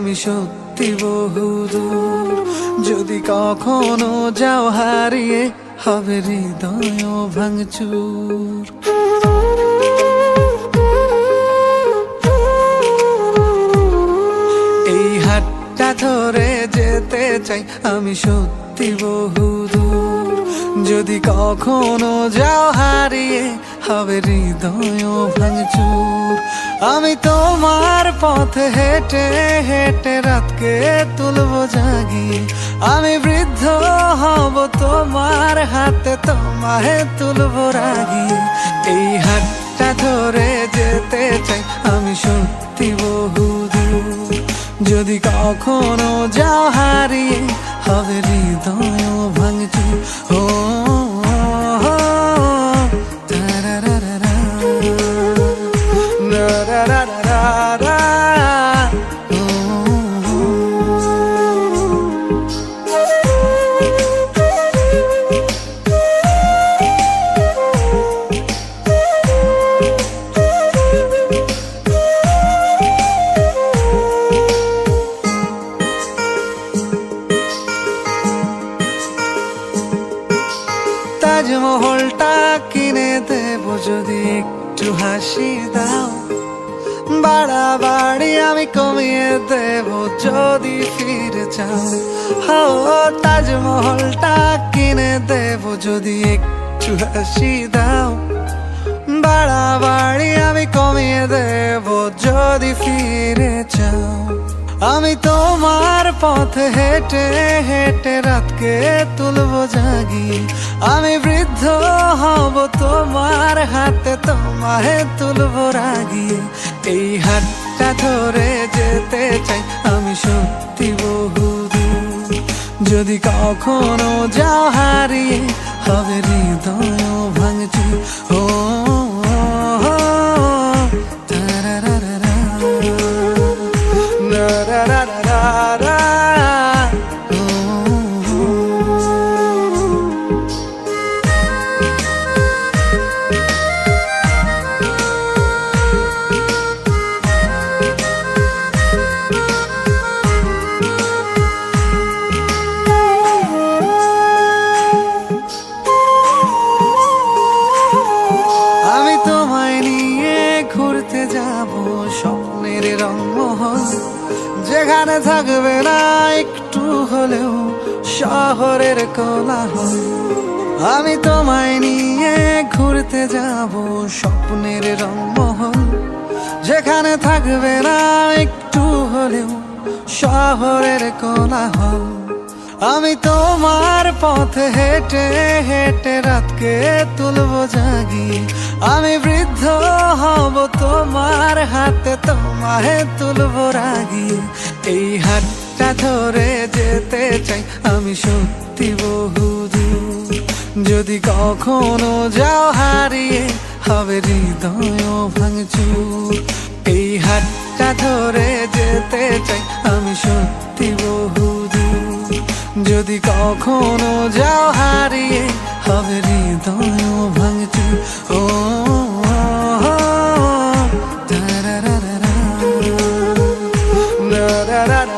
আমি সত্যি বহুদূর। যদি কখনো যাও হারিয়ে, হবে হৃদয় ভাঙচুর। এই হাতটা ধরে যেতে চাই আমি সত্যি বহুদূর। যদি কখনো যাও হারিয়ে, হবে হৃদয় ভাঙচুর। আমি তোমার পথে হেঁটে হেঁটে রাতকে তুলবো জাগিয়ে। আমি বৃদ্ধ হব তোমার হাতে, তোমায় তুলবো রাগিয়ে। এই হাতটা ধরে যেতে চাই আমি সত্যি বহুদূর। যদি কখনো যাও হারিয়ে, হবে হৃদয় ভাঙচুর। ও তাজমহলটা কিনে দেবো যদি একটু হাসি দাও। বাড়াবাড়ি আমি কমিয়ে দেবো যদি ফিরে চাও। তাজমহলটা কিনে দেবো যদি একটু হাসি দাও। বাড়াবাড়ি আমি কমিয়ে দেবো যদি ফিরে চাও। আমি তোমার পথে হেঁটে হেঁটে রাতকে তুলবো জাগিয়ে। আমি বৃদ্ধ হব তোমার হাতে, তোমায় তুলবো রাগিয়ে। এই হাতটা ধরে যেতে চাই আমি সত্যি বহুদূর। যদি কখনো যাও হারিয়ে, হবে হৃদয় ভাঙচুর। ও স্বপ্নের রংমহল, যেখানে থাকবে না একটু হলেও শহরের কোলাহল। আমি তোমায় নিয়ে ঘুরতে যাব স্বপ্নের রংমহল, যেখানে থাকবে না একটু হলেও শহরের কোলাহল। আমি তোমার পথে হেঁটে হেঁটে রাতকে তুলবো জাগিয়ে। আমি বৃদ্ধ হব তোমার হাতে, তোমায় তুলবো রাগিয়ে। এই হাতটা ধরে যেতে চাই আমি সত্যি বহুদূর। যদি কখনো যাও হারিয়ে, হবে হৃদয় ভাঙচুর। এই হাতটা ধরে যেতে চাই আমি সত্যি বহুদূর। যদি কখনো যাও হারিয়ে, হবে হৃদয় ভাঙচুর। ও da da da da da da da da